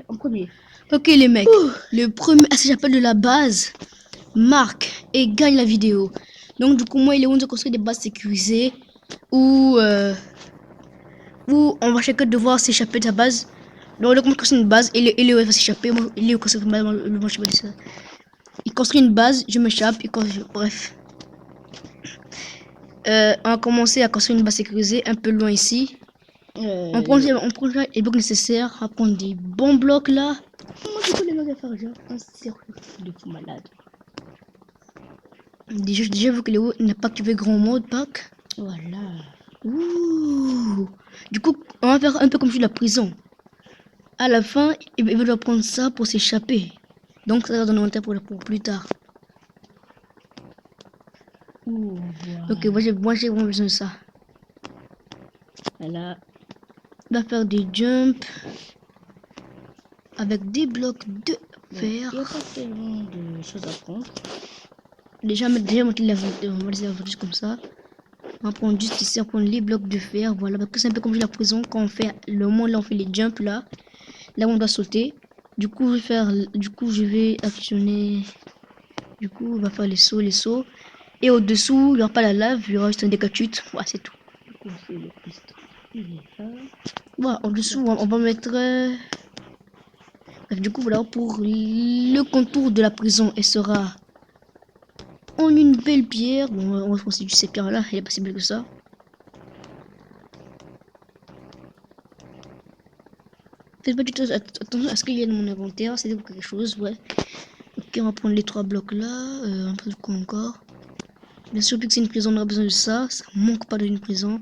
En premier. Ok les mecs, le premier s'appelle de la base marque et gagne la vidéo. Donc du coup moi et Léon on construit des bases sécurisées où on va chacun devoir s'échapper de sa base. Donc on construit une base et Léo va s'échapper. Léo construit une base, il construit une base, je m'échappe, bref. On va commencer à construire une base sécurisée un peu loin ici. On prend les blocs nécessaires, on va prendre des bons blocs là. Moi, du coup, les mecs, à faire genre un cercle de fou malade. Déjà vu que Léo n'a pas activé grand mode pack. Voilà. Ouh. Du coup, on va faire un peu comme sur la prison. À la fin, il va devoir prendre ça pour s'échapper. Donc ça va dans l'inventaire pour plus tard. Ouh, voilà. Ok, moi j'ai vraiment besoin de ça. Voilà. On va faire des jumps avec des blocs de fer. Il n'y a pas tellement de choses à prendre. Déjà monter l'inventaire, on va les avoir juste comme ça. On va prendre juste ici, on va prendre les blocs de fer, voilà, parce que c'est un peu comme la prison quand on fait le moment là on fait les jumps là on doit sauter. Du coup je vais actionner, du coup on va faire les sauts, et au dessous il n'y aura pas la lave, il y aura juste un décachute, voilà c'est tout. Du coup c'est le piston, il est là. Voilà, en dessous on va mettre bref, du coup voilà pour le contour de la prison, elle sera en une belle pierre. Bon, on va constituer cette pierre là, elle est pas si belle que ça. Faites pas du tout attention à ce qu'il y a dans mon inventaire, c'est quelque chose, ouais. Ok, on va prendre les 3 blocs là, un peu de quoi encore. Bien sûr, vu que c'est une prison, on aura besoin de ça, ça manque pas d'une prison.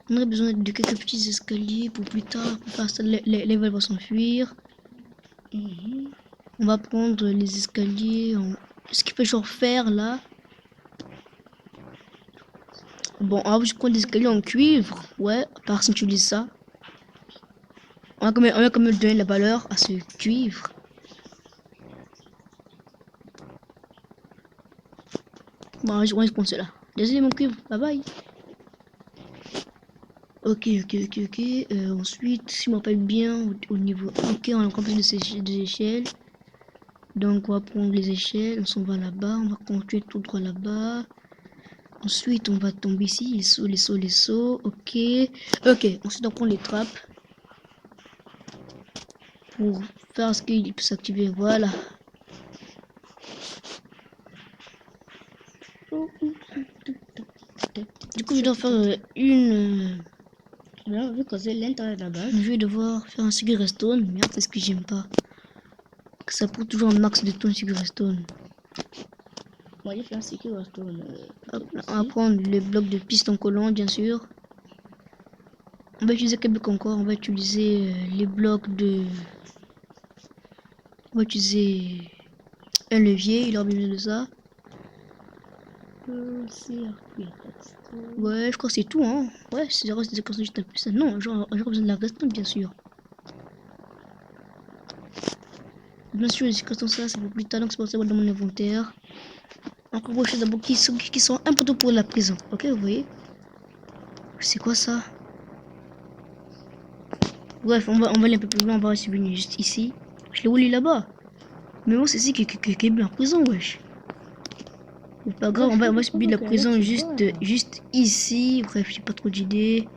On aurait besoin de quelques petits escaliers pour plus tard, pour faire ça, les volets vont s'enfuir. On va prendre les escaliers, ce qu'il fait genre faire là. Bon, on va prendre des escaliers en cuivre, ouais, à part si tu utilises ça. On va quand même donner la valeur à ce cuivre. Bon, je prends cela. Désolé mon cuivre, bye bye. Ok. Ensuite, si je me rappelle bien, au niveau... Ok, on a encore plus des échelles. Donc, on va prendre les échelles, on s'en va là-bas, on va continuer tout droit là-bas. Ensuite, on va tomber ici, les sauts, ok. Ensuite, on prend les trappes. Pour faire ce qu'il peut s'activer, voilà. Du coup, je dois faire une... Là, vu que c'est l'intérieur de la base. Je vais devoir faire un secret redstone. Merde, c'est ce que j'aime pas. Que ça prend toujours un max de ton secret redstone. Moi, j'ai fait un secret redstone. Hop, on va prendre le bloc de piston collant, bien sûr. On va utiliser quel bloc encore? On va utiliser les blocs de... On va utiliser un levier, il aura besoin de ça. Ouais, je crois que c'est tout, hein. Ouais, c'est juste un peu ça. Non, j'aurais besoin de la redstone, bien sûr. Bien sûr, les secrets ça, c'est pour plus tard, donc c'est pour ça dans mon inventaire. Encore beaucoup de choses d'abord qui sont importantes pour la prison. Ok, vous voyez? C'est quoi ça? Bref, on va aller un peu plus loin, on va venir juste ici. Je l'ai roulé là-bas. Mais bon, c'est ici qui est bien en prison, wesh. C'est pas grave, on va subir la prison juste ici. Bref, j'ai pas trop d'idées.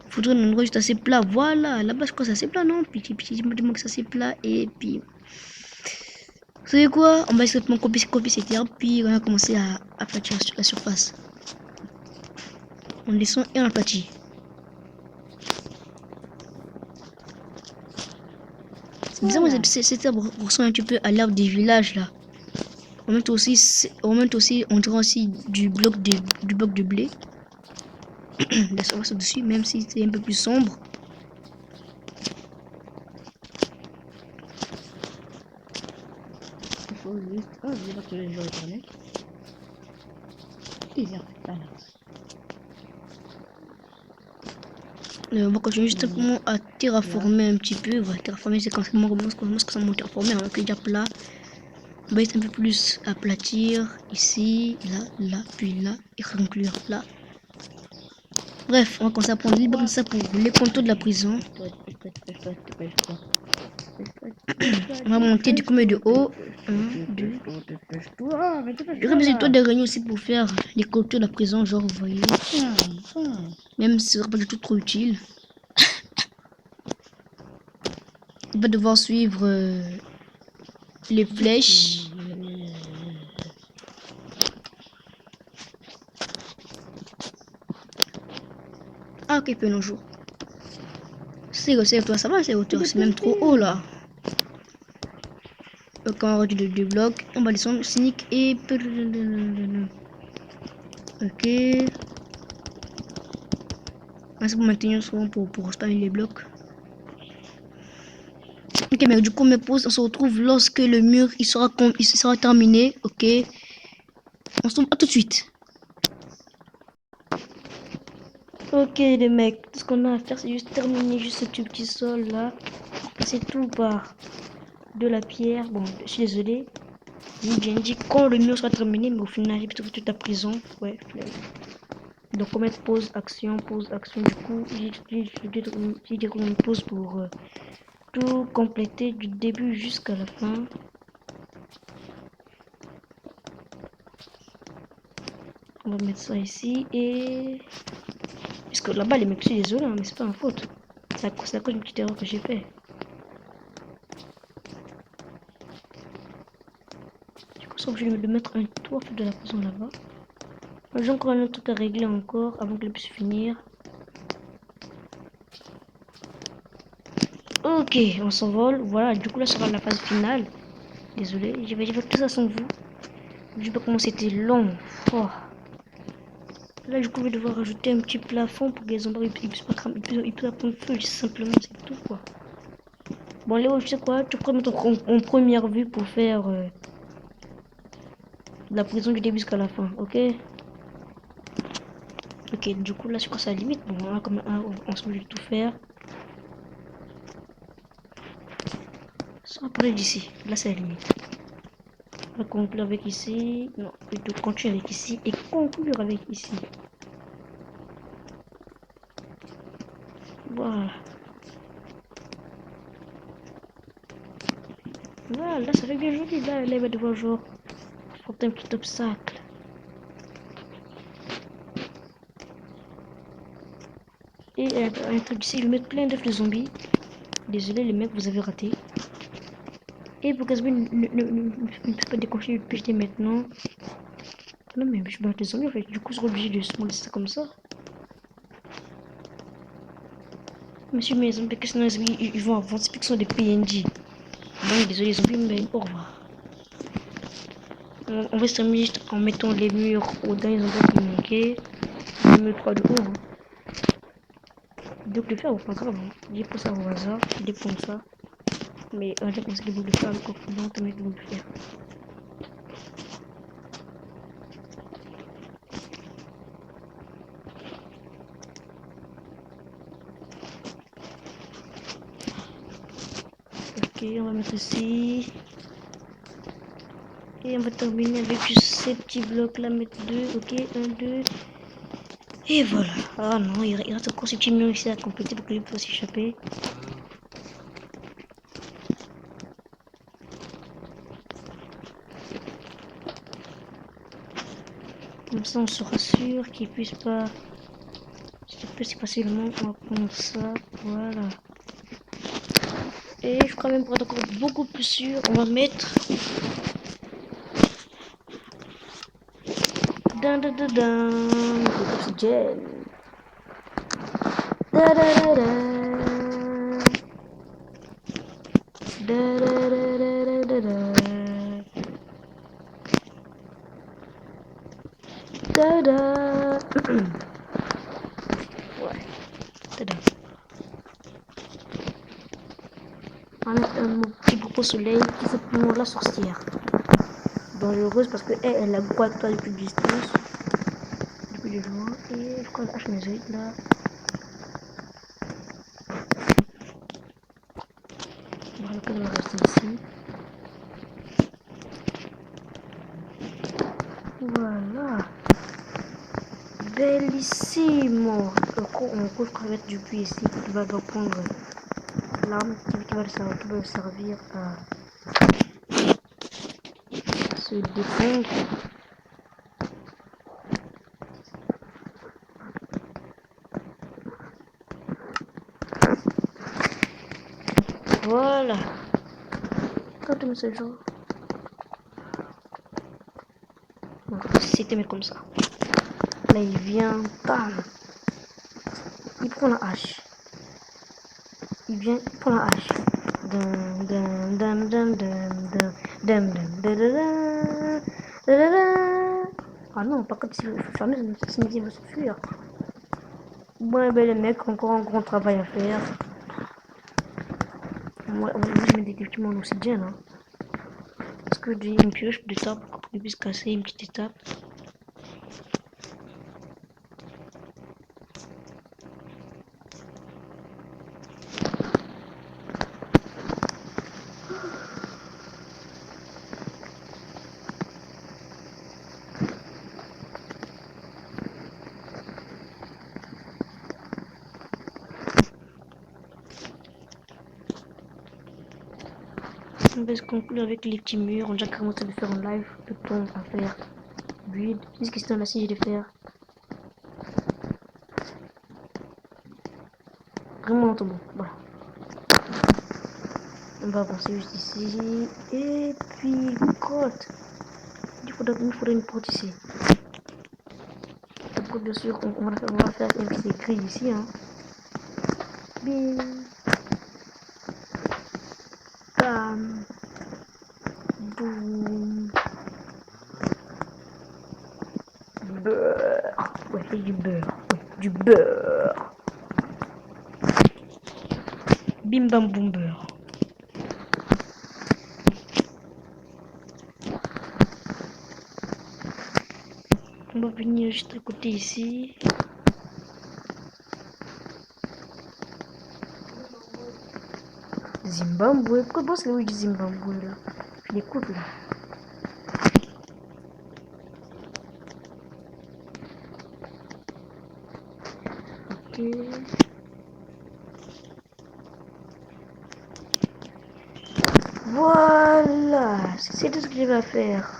Faudrait un endroit juste assez plat. Voilà, là-bas, je crois que c'est assez plat, non? Puis dis-moi que c'est assez plat. Et puis. Vous savez quoi? On va essayer de copier cette herbe. Puis on va commencer à aplatir la surface. On descend et on aplatit. C'est bizarre, voilà. Cette herbe ressemble un petit peu à l'arbre des villages là. On met aussi, on dirait aussi du bloc de blé. La surface au-dessus, même si c'est un peu plus sombre. Il faut juste... Ah, je vais partir les jours éternels. On va continuer juste simplement à terraformer un petit peu. Voilà, terraformer, c'est quand ça monte terraformer, alors que déjà plat. On va être un peu plus aplatir ici, là, puis là, et conclure là. Bref, on va commencer à prendre libre ça pour les contours de la prison. On va monter du combien de haut. 1, 2. J'aurais besoin de toi de réunions aussi pour faire les contours de la prison, genre, vous voyez. Même si ce sera pas du tout trop utile. On va devoir suivre les flèches. Ah, ok, peu nos jours. C'est toi, ça va, c'est hauteur. C'est même trop haut là. Quand on réduit le bloc, on va descendre cynique et. Ok. Ah, c'est pour maintenir souvent pour spammer les blocs. Ok, mais du coup, mes pauses, on se retrouve lorsque le mur il sera terminé. Ok. On se retrouve à tout de suite. Ok, les mecs, tout ce qu'on a à faire, c'est juste terminer juste ce petit sol là. Passer tout par de la pierre. Bon, je suis désolé. J'ai dit quand le mur sera terminé, mais au final, j'ai plutôt fait toute la prison. Ouais, donc on met pause, action. Du coup, j'ai dit qu'on pause pour tout compléter du début jusqu'à la fin. On va mettre ça ici et... Parce que là-bas, les mecs, je suis désolé, hein, mais c'est pas ma faute. C'est à cause d'une petite erreur que j'ai fait. Du coup, je suis obligé de mettre un toit de la prison là-bas. J'ai encore un autre truc à régler encore avant que je puisse finir. Ok, on s'envole. Voilà, du coup, là sera la phase finale. Désolé, je vais tout ça sans vous. Je sais pas comment c'était long. Oh. Là, du coup, je vais devoir rajouter un petit plafond pour que les zombies ils puissent pas cramer, ils puissent pas prendre feu, simplement, c'est tout quoi. Bon, Léo, tu sais quoi, tu peux mettre en première vue pour faire la prison du début jusqu'à la fin, ok? Ok, du coup, là, c'est quoi ça limite? Bon, là, comme on se met de tout faire. Sans parler d'ici, là, c'est la limite. On va conclure avec ici, non, plutôt continuer avec ici et conclure avec ici. Voilà. Voilà, là, ça fait bien joli. Là, il va devoir genre porter un petit obstacle. Et un truc ici, ils mettent plein d'œufs de zombies. Désolé, les mecs, vous avez raté. Et pour Casbin ne peut pas déclencher le PhD maintenant. Non, mais je bats les zombies en fait. Du coup, je serai obligé de se laisser comme ça. Monsieur, mes zombies, qu'est-ce que sinon ils vont avancer, puis qu'ils sont des PNJ. Donc, désolé, les zombies, mais au revoir. On va se terminer juste en mettant les murs au dernier endroit qui manquait. Les murs 3 de haut. Hein. Donc, le faire, pas grave. Hein. J'ai pris ça au hasard. J'ai pris ça. Mais j'ai pensé que les boules de fer, avec quoi on te met les boules de fer. Ok, on va mettre ici. Et on va terminer avec juste ces petits blocs là, mettre deux, ok, un, deux. Et voilà. Ah non, il reste encore ce petit mur ici à compléter pour que lui puisse s'échapper. Comme ça, on sera sûr qu'il puisse pas s'échapper si facilement. On va prendre ça, voilà. Et je crois même pour être encore beaucoup plus sûr, on va mettre l'oxygène. Ouais, tada. On va mettre un petit groupe au soleil qui s'appelle la sorcière. Dangereuse parce que elle a quoi toi depuis de distance, depuis de loin. Et je crois la hache mésoïde là. Voilà, on va rester ici. Voilà. Bellissimo. On couvre crevette du puits ici. Il va prendre l'arme qui va le servir à se défendre. Voilà. Quand ce genre. C'était mais comme ça. Là il vient, bam. Il prend la hache. Il vient, il prend la hache. Dum, dum, dum, dum, dum, dum, dum, dum, da, da, da, da, da, da. Ah non, par contre, si vous fermez, ça me dit de s'enfuir. Ouais, ben les mecs, encore un grand travail à faire. Moi, je mets des documents en oxygène. Hein. Parce que j'ai une pioche de table pour qu'il puisse casser une petite étape. On va se conclure avec les petits murs. On a déjà commencé à faire en live. Le temps à faire build. Qu'est-ce que c'est là si je vais faire vraiment lentement. Voilà. On va avancer juste ici. Et puis, côte. Il faudrait une porte ici. Après, bien sûr, on va faire un petit écrit ici. Hein. Bim. Bam. Boum. Beurre. Ouais, c'est du beurre. Ouais, du beurre. Bim bam boum beurre. On va venir juste à côté ici. Zimbabwe. Pourquoi bosse le du Zimbabwe là? Je l'écoute là. Ok. Voilà. C'est tout ce que je vais faire.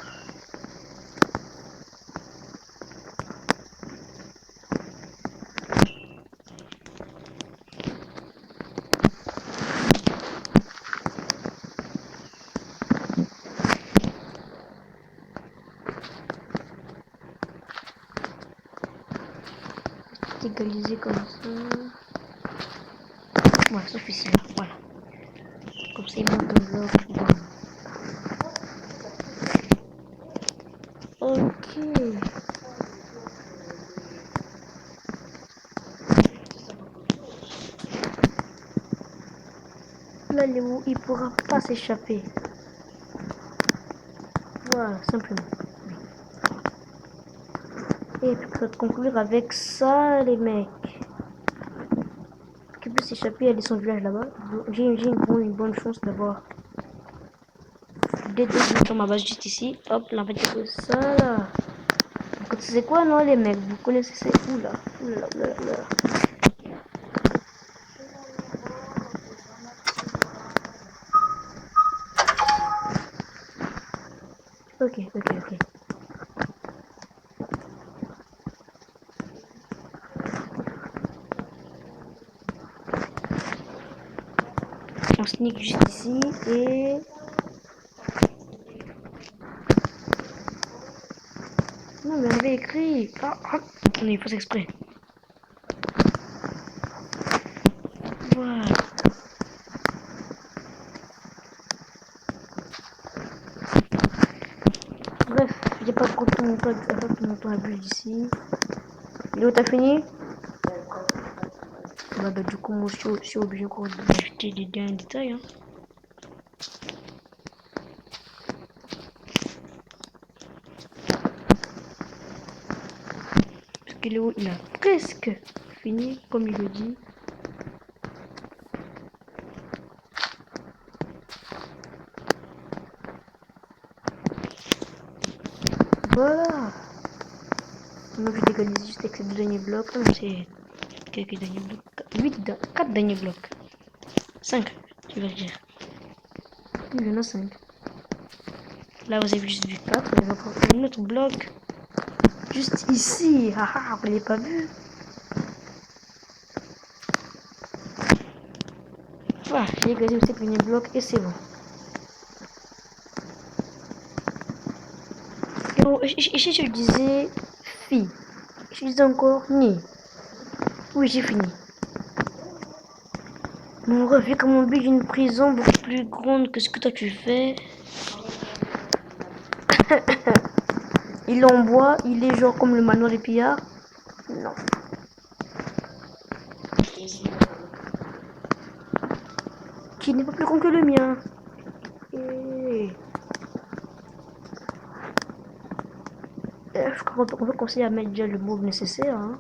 Égaliser comme ça. Voilà, sauf ici là. Voilà. Comme ça, il monte un bloc. Ok. Là, Léo, il pourra pas s'échapper. Voilà, simplement. Et puis, pour conclure avec ça, les mecs. Qui peut s'échapper, aller son village là-bas. J'ai une bonne chance d'avoir des deux sur ma base juste ici. Hop, là, on va dire ça là. Donc, c'est quoi, non, les mecs? Vous connaissez, c'est où là? Oula, oula, oula. Ok, ok, ok. On sneak juste ici et... Non, mais on avait écrit. Ah, ah. On est fait exprès. Voilà. Bref, j'ai pas trop mon temps à bulle ici. Léo, t'as fini? Bah, du coup, moi, je suis obligé encore d'acheter des derniers détails. Hein. Parce que Léo, il a presque fini, comme il le dit. Voilà. Donc je légalise juste avec ces deux derniers blocs. Non, c'est quelques derniers blocs. 4 derniers blocs. 5, tu vas dire. Il y en a 5. Là, vous avez juste vu 4. Il y a encore un autre bloc. Juste ici. Ah ah, vous l'avez pas vu. Voilà, j'ai légalisé aussi le dernier bloc et c'est bon. Et si je disais fille, je disais encore ni. Oui, j'ai fini. Mon rêve est comme mon but d'une prison beaucoup plus grande que ce que toi tu fais. Il est en bois, il est genre comme le manoir des pillards. Non. Qui n'est pas plus grand que le mien. Et... je crois qu'on peut conseiller à mettre déjà le mot nécessaire. Hein.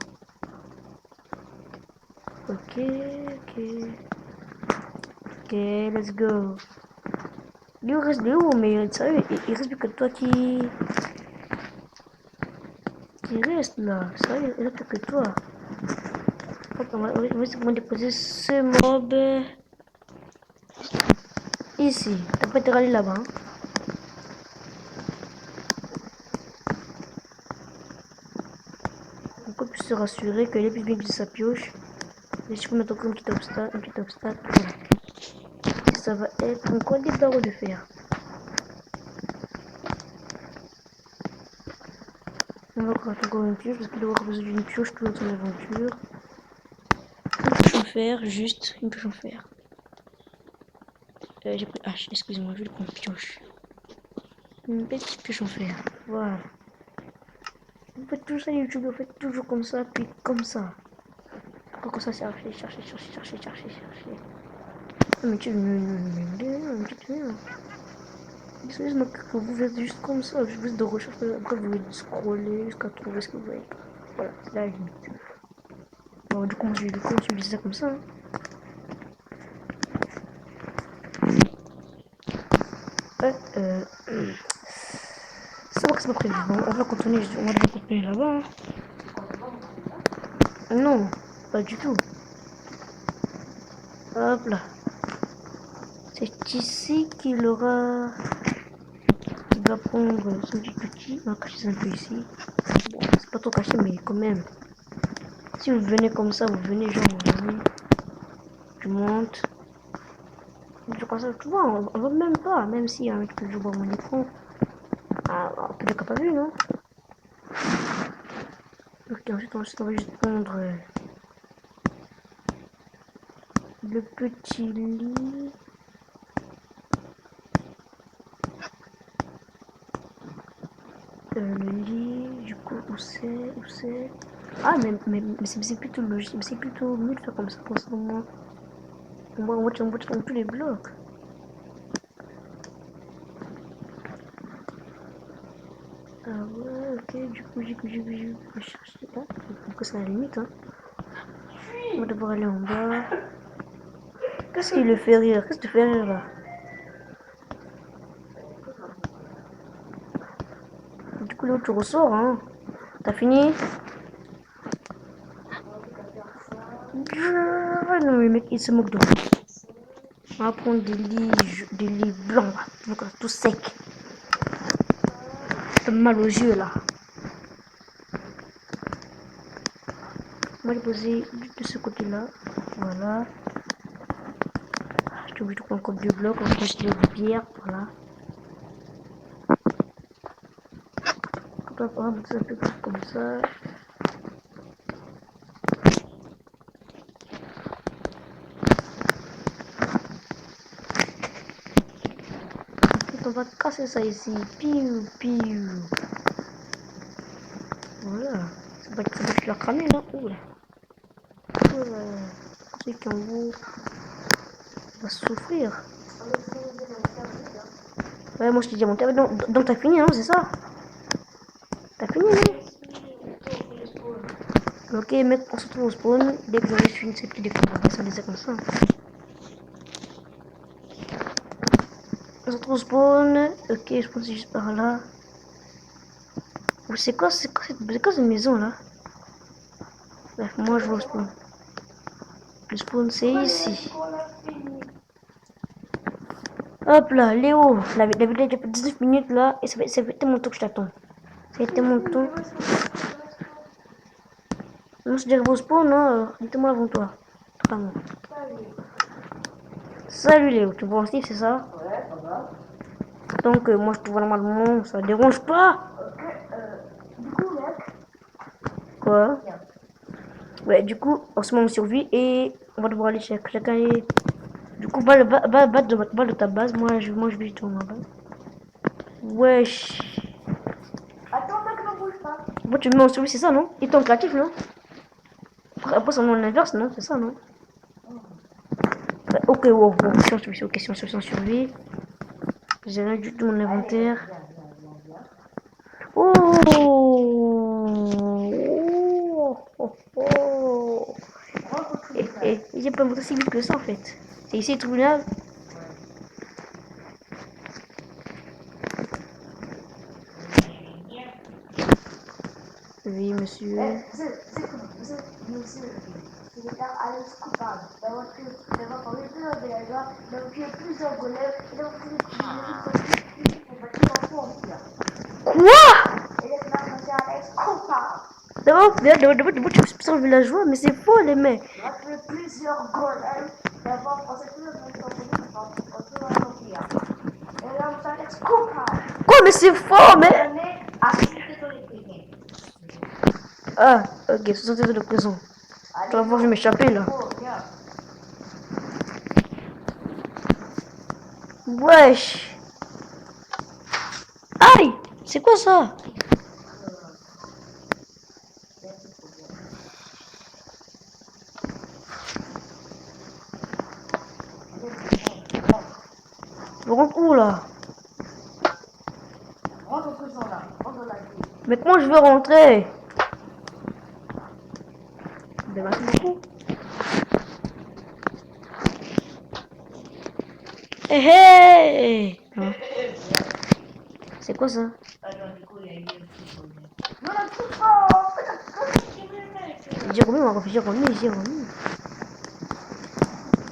Ok, ok. Ok, let's go. Lui reste de où? Mais sérieux, il reste plus que toi qui reste là. Sérieux, il reste plus que toi. On va déposer ce mob ici. T'as pas été rallé là-bas. Hein. Donc on puisse se rassurer qu'il est plus bien que sa pioche. Et je peux mettre encore un petit obstacle, voilà. Et ça va être encore des barreaux de fer. On va encore une pioche parce qu'il doit avoir besoin d'une pioche tout dans son aventure. Une pioche en fer, juste une pioche en fer. J'ai pris hache, excusez-moi, je vais prendre pioche. Une petite pioche en fer, voilà. Vous faites tout ça YouTube, vous faites toujours comme ça, puis comme ça. Comme ça, chercher. Mais tu excusez-moi que vous faites juste comme ça, je vous de recherche, après vous scroller jusqu'à trouver ce que vous voulez. Voilà, c'est la limite. Bon, du coup, je vais continuer ça comme ça. Hein. C'est bon que c'est pas prévu. Bon, on va continuer là-bas. Hein. Non, pas du tout. Hop là. C'est ici qu'il aura... Il va prendre son petit outil. On va cacher un peu ici. Bon, c'est pas trop caché, mais quand même. Si vous venez comme ça, vous venez genre, vous venez. Tu montes. Je pense que tu vois, on voit même pas. Même si un mec peut jouer mon écran. Ah, peut-être qu'on n'a pas vu, non? Ok, ensuite, on va juste prendre le petit lit. Le lit, du coup, où c'est? Ah, mais c'est plutôt logique, c'est plutôt mieux de faire comme ça pour ce moment. On voit tous les blocs. Ah ouais, ok, du coup, je vais chercher là. Du coup, c'est la limite, hein. On va d'abord aller en bas. Qu'est-ce qui le fait rire? Qu'est-ce que tu fais rire là? Du coup, là, tu ressors, hein. T'as fini? Non, mais mec, il se moque de moi. On va prendre des lits blancs, là. Tout sec. Ça fait mal aux yeux, là. On va le poser de ce côté-là. Voilà. Je suis obligé de prendre encore 2 blocs. On va jeter des pierres. Voilà. On va mettre un peu comme ça. Ensuite, on va casser ça ici. Piou, piou. Voilà. Ça va être la cramée là. Oula. Celui qui en haut va souffrir. Ouais, moi je t'ai déjà monté. Donc t'as fini, hein, c'est ça? T'as fini, non? Ok, mec, on se retrouve au spawn. Dès que j'aurai fini cette petite définition, on comme ça. On se retrouve au spawn. Ok, je pense que c'est juste par là. c'est quoi cette maison là? Bref, moi je vais au spawn. Le spawn c'est ici. Hop là, Léo. La vidéo a déjà fait 19 minutes là. Et ça fait tellement longtemps que je t'attends. Ça fait tellement longtemps. Non, c'est déjà au spawn, non? Dites-moi avant toi. Vraiment. Salut Léo, tu vois Steve, c'est ça? Ouais, ça va. Donc moi je te vois normalement, ça dérange pas? Ok, du coup, mec. Quoi? Viens. Ouais, du coup, en ce moment on survit et on va devoir aller chacun est... Du coup, va de ta base, moi je vais dans ma base. Wesh. Attends, mec, ne bouge pas. Moi tu me mets en survie, c'est ça non? Et ton créatif non? Après c'est en inverse non? C'est ça non? Ok, wow, question survie, ok, question survie. J'ai rien du tout dans mon inventaire. Viens, viens, viens, viens. Oh! Oh, oh. Rentre tout Et j'ai pas montré si vite que ça en fait. C'est ici le tribunal. Oui, monsieur. Monsieur, il est à l'aise coupable d'avoir parlé plusieurs villageois, d'avoir tué plusieurs goleurs, et d'avoir tué pour bâtir un pont en pierre. Quoi? Et d'être là, monsieur Alex coupable. D'abord, tu me sur le villageois, mais c'est faux les mecs. D'avoir tué plusieurs goleurs, d'avoir passé plusieurs années en police pour bâtir un empire. Et là, monsieur Alex coupable. Quoi, mais c'est faux, mais. Donné à citer dans les prisons. Ah, ok, 60 ans de prison. Tu vas voir, je vais m'échapper là. Oh, viens. Wesh. Aïe, c'est quoi ça? Je rentre où là? Rentre en prison là, rentre dans la ville. Mais comment je veux rentrer? Merci beaucoup. Hé hé! Hein? C'est quoi ça? Attends, du coup, il y a eu un petit problème. Non, la coupe pas. J'ai remis.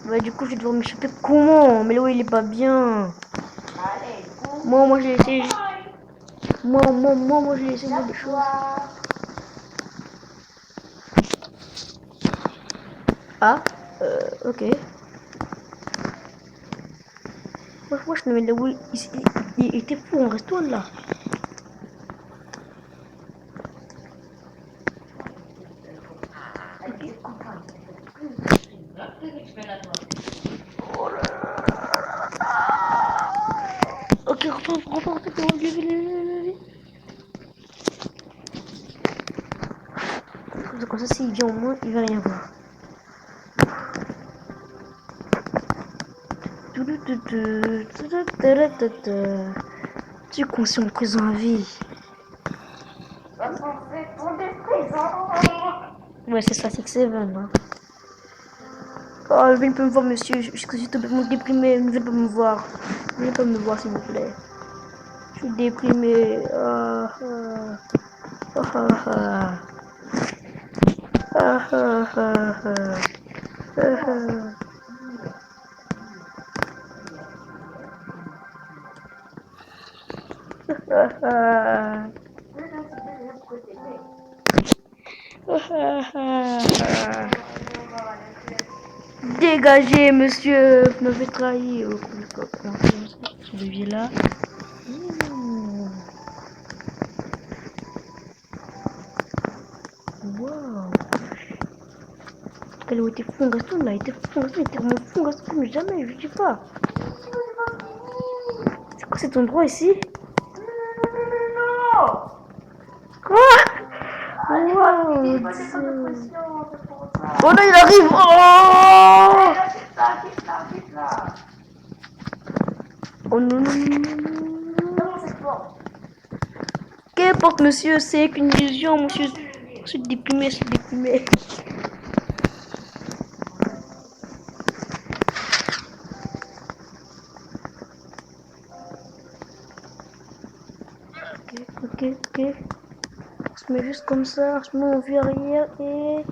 Ouais, du coup, je vais devoir m'échapper. Comment? Mais là, il est pas bien. Allez, coupe. Moi, je l'ai laissé. Moi, je l'ai laissé voir des choses. Ah, ok. Wesh, mais là, oui, il était fou, on reste là. Ok, reprends, comme ça, s'il vient au moins, il va rien voir. Tu es conscient de prison à vie. Ouais, c'est ça, 6-7, hein. Oh, il peut me voir, monsieur. Je suis totalement déprimé. Ne venez pas me voir. Ne venez pas me voir, s'il vous plaît. Je suis déprimé. Ah, ah, ah, ah. Ah, ah, ah, ah. Ah, ah. Ah, ah. Dégagez, monsieur. Vous m'avez trahi. Oh, ce levier là. Wow. Elle a été fou, Gaston, là. Il était fou, Gaston. Il était vraiment fou, Gaston, comme jamais. Je dis pas. C'est quoi cet endroit ici? Quoi? Wow. Oh là, il arrive. Oh. Oh non, non, non, non. Qu'importe, monsieur, c'est qu'une illusion, monsieur. Je suis déprimé, je suis déprimé. Ok. On se met juste comme ça, on se met en vue arrière et...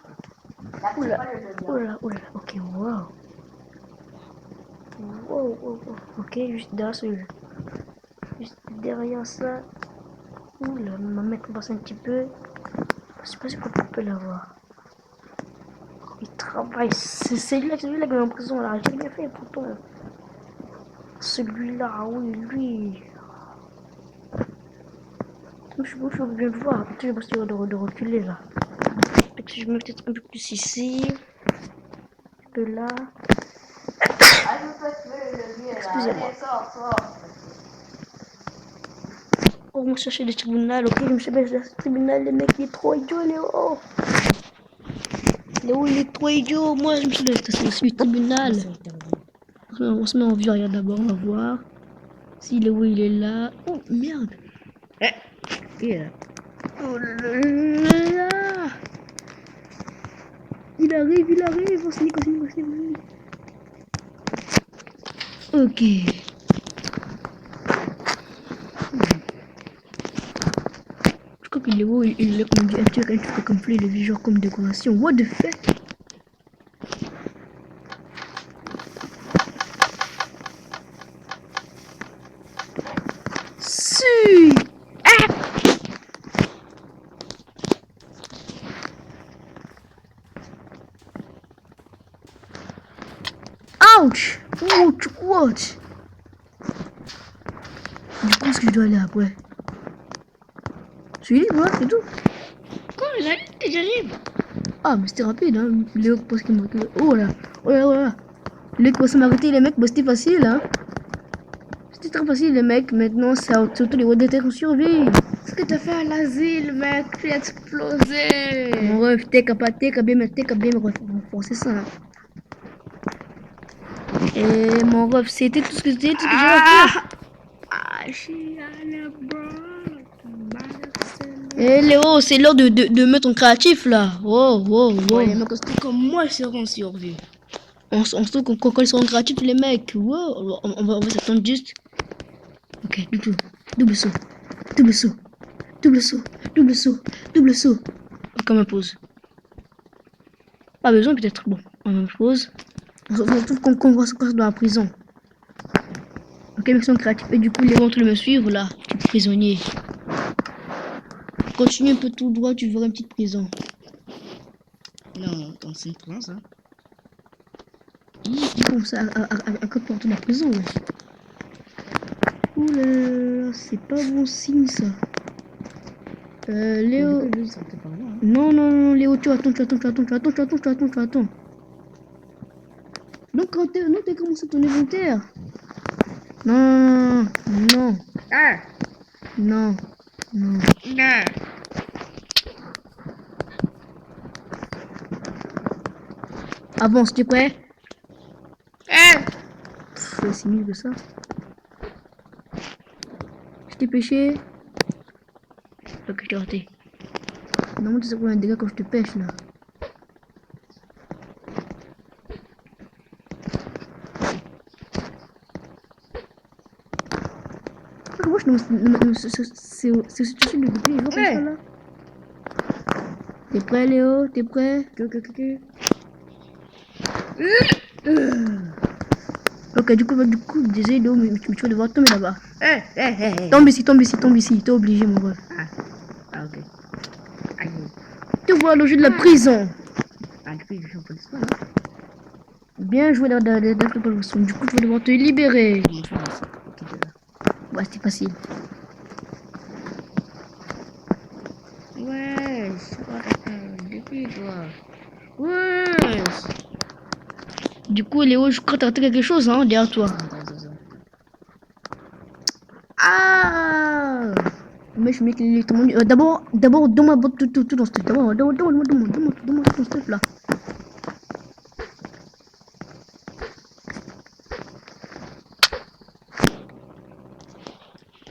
Là, c'est Oula, pas le deuxième. oula, oula. Ok, wow. Wow, wow, wow. Ok, juste derrière ce... Juste derrière ça. Oula, ma mettre passe un petit peu. Je sais pas si on peut l'avoir. Il travaille. C'est celui-là qui est en prison là. J'ai bien fait pourtant. Celui-là, oui, lui. Je peux bien le voir. Peut-être je vais essayer de reculer là. Peut-être que je me mets peut-être un peu plus ici. Un peu là. Ah, je peux tuer le vieux là. Excusez-moi. Allez, sors. Oh, on cherchait le tribunal. Ok, je me suis baissé le tribunal. Le mec, il est trop idiot, Léo. Léo, il est trop idiot. Moi, je me suis baissé le tribunal. On se met en vue arrière d'abord. On va voir. Si Léo, il est là. Oh, merde. Oh là là là. Il arrive. On se nique. Ok. Je crois que Léo, il a comme un truc comme fleur de vie, genre comme décoration. What the fuck? Si! Ouch! Ouch! What? Du coup, est-ce que je dois aller après? Je suis libre, hein, c'est tout. Quoi, j'arrive. Ah, mais c'était rapide, hein. Léo, parce qu'il m'a... Oh là! Léo commence à m'arrêter, les mecs, bah c'était facile, hein. C'était très facile, les mecs. Maintenant, c'est surtout les WDT qu'on survit. Ce que t'as fait à l'asile, mec, tu as explosé. Mon ref, t'es capable me renforcer ça. Hein. Et mon ref, c'était tout ce que j'avais à faire. Eh Léo, c'est l'heure de mettre ton créatif là. Wow. Ouais, les mecs, c'est comme moi, ils seront survus. On se trouve qu'on ils seront créatifs les mecs. Wow. On va s'attendre juste. Ok, du tout. Double saut. Comme un pause. Pas besoin peut-être. Bon, on pause. On se retrouve qu'on voit ce qu'on dans la prison. Ok, mais ils sont créatifs. Et du coup, les gens me suivre là. Petit prisonnier. Continue un peu tout droit, tu verras une petite prison. Non, c'est une prison, ça. Il commence à comporter la prison, wesh. Oula, c'est pas bon signe ça. Léo. Non, Léo, tu attends. Donc, quand t'as commencé ton inventaire. Non. Ah! Non. Ah! Avance, tu es prêt? Ah! C'est mieux que ça. Je t'ai pêché. Ok, je t'ai raté. Non, tu sais combien de dégâts quand je te pêche là. Moi, c'est aussi de depuis, je vois comme ça là. T'es prêt, Léo? T'es prêt? Ok, du coup, désolé, Léo, mais tu vas devoir tomber là-bas. Tombe ici, t'es obligé, mon ref. Ah, ok. Aïe. Tu vois le jeu de la prison. Ah, du coup, je suis en police, là. Bien joué dans la prison. Du coup, tu vas devoir te libérer. Comment je fais ça? Ok, je vais Ouais, c'était facile. là. Ouais, depuis toi. Ouais. Du coup, Léo, je crois que t'as raté quelque chose, hein, derrière toi. Attends. Ah! Mais je mets les témoins. D'abord, donne-moi tout dans ce truc. Donne-moi tout dans ce truc là.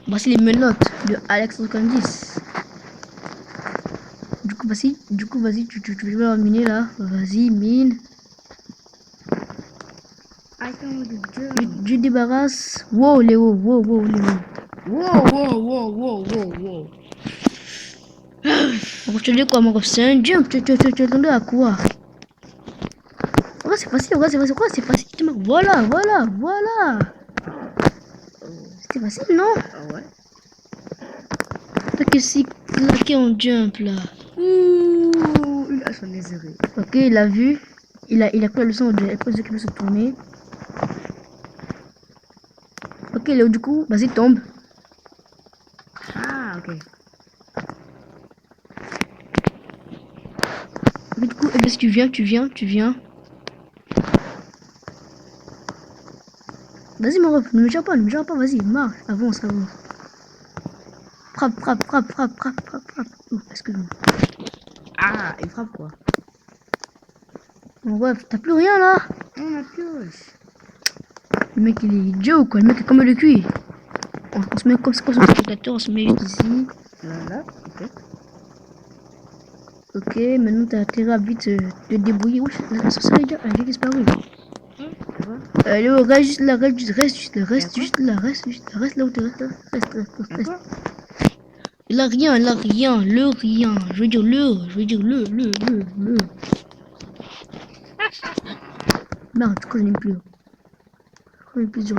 Voici les menottes de Alex 10. Du coup, vas-y, tu vas miner là. Vas-y, mine. Tu débarrasses. Wow, Léo, Léo. Wow. Je te dis quoi, mon ref? C'est un jump. Tu attendais à quoi? Regarde, c'est facile. Regarde, c'est facile. Tu marques. Voilà. C'était facile, non? Ah ouais. T'as que si claqué en jump là. Ouh, une hache en zéré. Ok, il a vu. Il a pris la leçon de l'épreuve qui peut se tourner. Ok, Léo, du coup, vas-y, tombe. Ah, ok. Ok, du coup, eh bien, si tu viens. Vas-y, mon ref, ne me gère pas, vas-y, marche, avance. Frappe. Ouh, excuse-moi. Ah, il frappe quoi? Mon ref, t'as plus rien là? Oh, ma pioche. Le mec, il est idiot ou quoi? Le mec est comme le cul. On se met comme ça, son spectateur, on se met juste ici. Là, ok. Ok, maintenant t'as intérêt à vite te débrouiller. Wesh, la sorcière elle a déjà disparu. Léo, reste juste là, reste juste là où t'es, reste. Il a rien, le rien. Je veux dire le. Merde, je connais plus. Dur.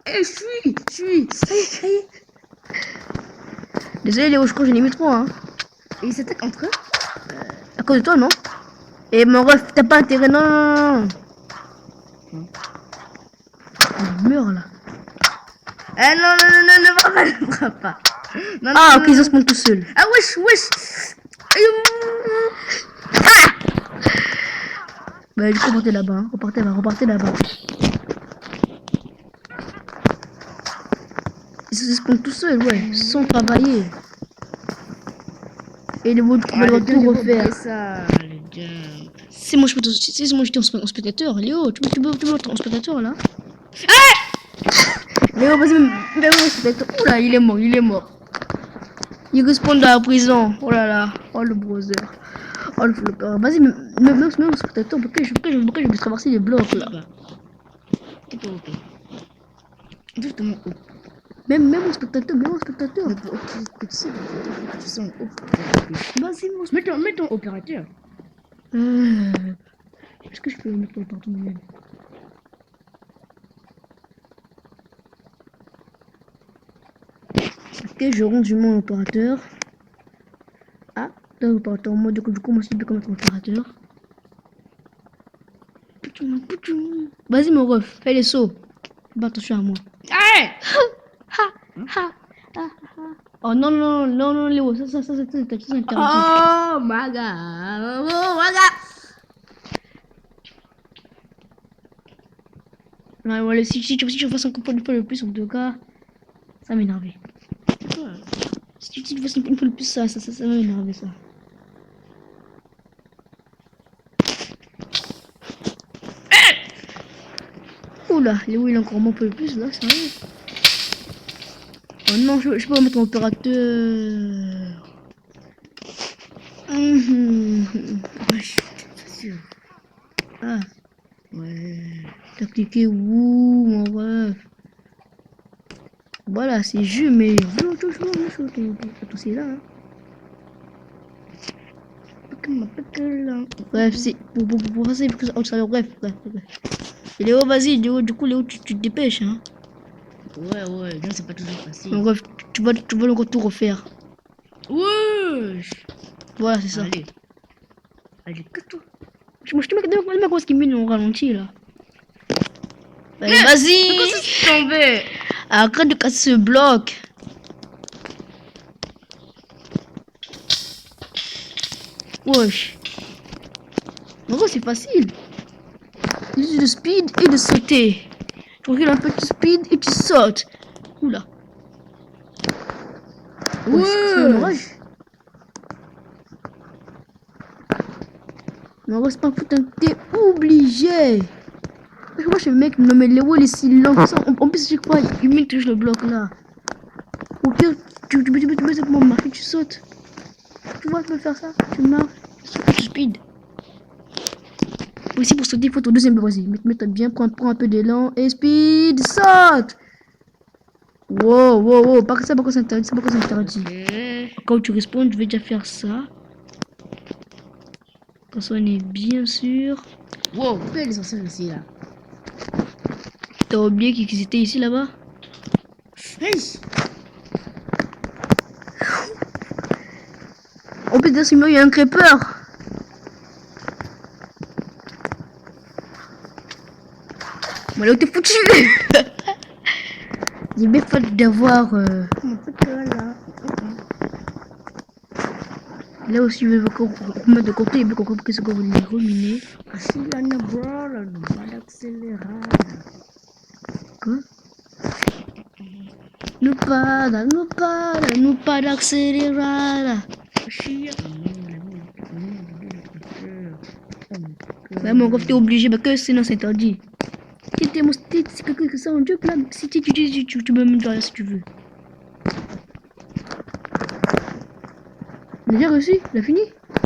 Eh, je suis. Ça y est. Désolé Léo, je crois que j'en ai mis trop, hein. Et ils s'attaquent entre eux. À cause de toi, non? Et mon ref, t'as pas intérêt, non. Il meurt là. Eh non, ne frappe pas. Non, Ah, non, ok, non, ils non. se montent tout seuls. Ah, wesh. Bah, du coup, repartez là-bas, hein. Repartez là-bas. Ils se spawnent tout seuls, ouais, sans travailler. Et les autres, Ah, doivent tout refaire. Ça, le jump. Si moi j'étais en spectateur, Léo, tu peux être en spectateur là? Léo, vas-y, mets-moi en spectateur. Oula, il est mort. Il respawn dans la prison. Oh là là, oh le browser. Oh le flopper. Vas-y, mets-moi en spectateur. Pourquoi je vais traverser les blocs là? T'es pas OP. Justement, OP. Même en spectateur. Mais pour que tu sais, que tu sens OP. Vas-y, mon Mets ton opérateur. Est-ce que je peux mettre ton partout même? Ok, je rentre du mon opérateur. Ah, là, opérateur en mode, du coup, moi, je sais plus comment mettre mon opérateur. Vas-y, mon ref, fais les sauts. Fais pas attention à moi. Arrête. Oh non, Léo, ça, c'est interdit. Oh my god. Non, voilà, si tu fasses un coup de fois le plus, en tout cas, ça m'énerve. Si tu fasses une fois le plus, ça va m'énerver, ça. Oula, Léo, il a encore un peu le plus, là, ça arrive. Oh non, je peux remettre mon opérateur. Ah, Ouais. t'as cliqué où, mon ref? Voilà, c'est jus, mais attends, c'est là. Hein. Bref, c'est pour passer, bref. Et Léo, vas-y, Léo, du coup, Léo, tu te dépêches, hein. Ouais, non, c'est pas toujours facile. Bref, tu vas le tout refaire. Wesh. Voilà, c'est ça. Allez, que toi. Je te mets quoi ce qui met au ralenti, là. Allez, vas-y. Pourquoi ça s'est tombé? Arrête de casser ce bloc. Wesh. En gros, c'est facile. Il suffit de speed et de sauter. Tu recules un peu, tu speed et tu sautes. Oula. Ouais, c'est un orage. Non, c'est pas putain, t'es obligé. Moi, je mec, non, mais Léo, il est si lent. En plus, je crois, il met toujours le bloc là. Au pire, tu mets ça pour marquer, tu sautes. Tu vois, tu peux faire ça. Tu marches, tu speed. Aussi, pour sauter, il faut ton deuxième bloc. Vas-y, mets-toi bien, prends un peu d'élan et speed, saute. Wow, pas que ça, c'est interdit. Quand tu responds, je vais déjà faire ça. Comme ça, on est bien sûr. Wow, pourquoi il est censé ici là? T'as oublié qu'ils étaient ici là-bas? Hey! Oh putain, c'est mieux, il y a un crêpeur. Bon, là où t'es foutu. J'ai bien fait d'avoir. Comment peut-être là? Là aussi, je vais remettre de côté. Il veut qu'on comprenne ce qu'on va les ruminer. Si là, ne brûle, ne pas d'accélérer. Quoi? Nous pas d'accélérer. Ouais, mon gars, t'es obligé, parce que sinon c'est interdit. Si c'est quelque chose en jeu, là, si tu peux me dire si tu veux. Il a déjà réussi? Il a fini?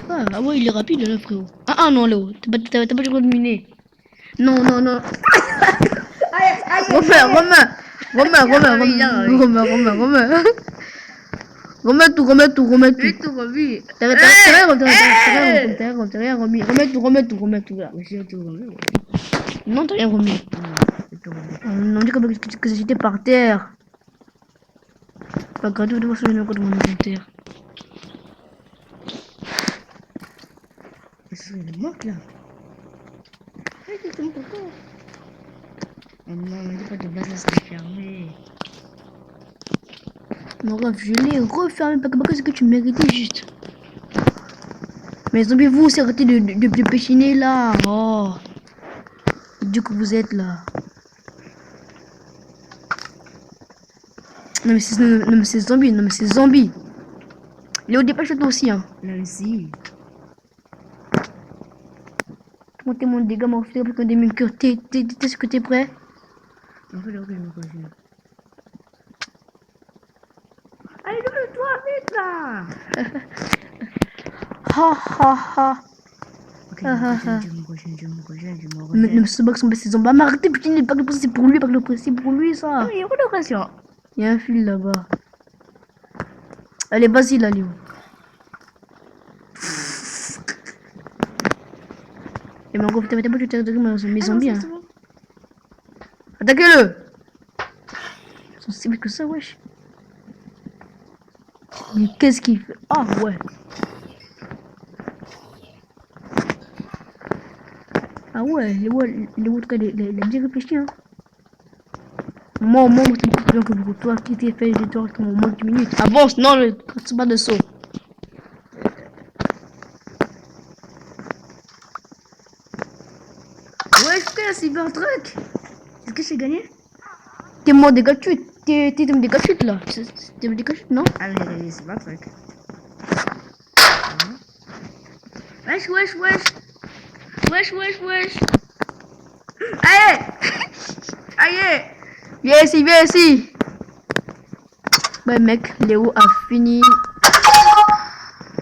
Ah ouais, il est rapide là, frérot. Ah non, Léo, t'as pas le droit de miner. Non. Remets. Remets tout. Vite, tout revu. T'as rien remis. Remets tout là. Mais j'ai tout revu. Non, t'as rien remis. On dit que j'étais par terre. Pas grave, de voir sur le code de mon inventaire. Mais c'est une moque là. Hey, c'est ton coco. Oh non, mais dis pas de base, c'est fermé. Mon rêve, je l'ai refermé parce que c'est que tu méritais juste. Mais zombies, vous, c'est arrêtez de péchiner là. Oh. Dieu que vous êtes là. Non mais c'est zombie. Léo, dépêche-toi aussi hein. Là aussi. Monter mon dégât, mon frère, parce que des mincures. T'es sûr que t'es prêt? En fait, ok, je me continue. Allez, double-toi, vite là! Ha. Ok, je me continue. Ne se pas que son c'est zombie. Mais arrêtez, putain, il est pas que c'est pour lui, c'est pour lui ça. Ah, il y a pas de pression. Il y a un fil là-bas. Allez, vas-y là, Léo. Et mais en gros, t'as pas que tu t'es attaqué mes zombies hein. Attaquez-le! Ils sont si vite que ça, wesh. Mais qu'est-ce qu'il fait? Ah ouais. Ah ouais, les autres, il a bien réfléchi hein. Moi, c'est beaucoup plus long que pour toi qui t'es fait des tours comme au moins 10 minutes. Avance, non, le pas de saut. Ouais, frère, c'est bien un truc. Est-ce que j'ai gagné? T'es mort des gâchutes. T'es des gâchutes là. T'es des gâchutes, non? Ah, mais j'ai gagné, c'est pas un truc. Wesh. Allez! Viens ici. Ouais, mec, Léo a fini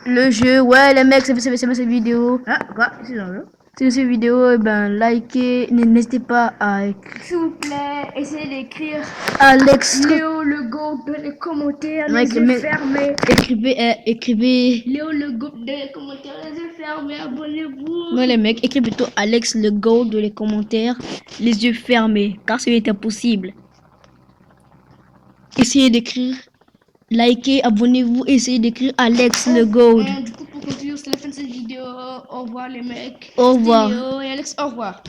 le jeu. Ouais, les mecs, c'est cette vidéo. Ah, quoi? C'est dans le. Si cette vidéo, eh ben, likez. N'hésitez pas à écrire. S'il vous plaît, essayez d'écrire Alex. Léo le go dans les commentaires, Mec, les yeux fermés. Écrivez. Léo le go dans les commentaires, les yeux fermés, abonnez-vous. Ouais, les mecs, écrivez plutôt Alex le Gold dans les commentaires, les yeux fermés, car c'est impossible. Essayez d'écrire, likez, abonnez-vous, essayez d'écrire Alex le Gold. Du coup, pour conclure, c'est la fin de cette vidéo. Au revoir les mecs. Au revoir. C'était Léo et Alex, au revoir.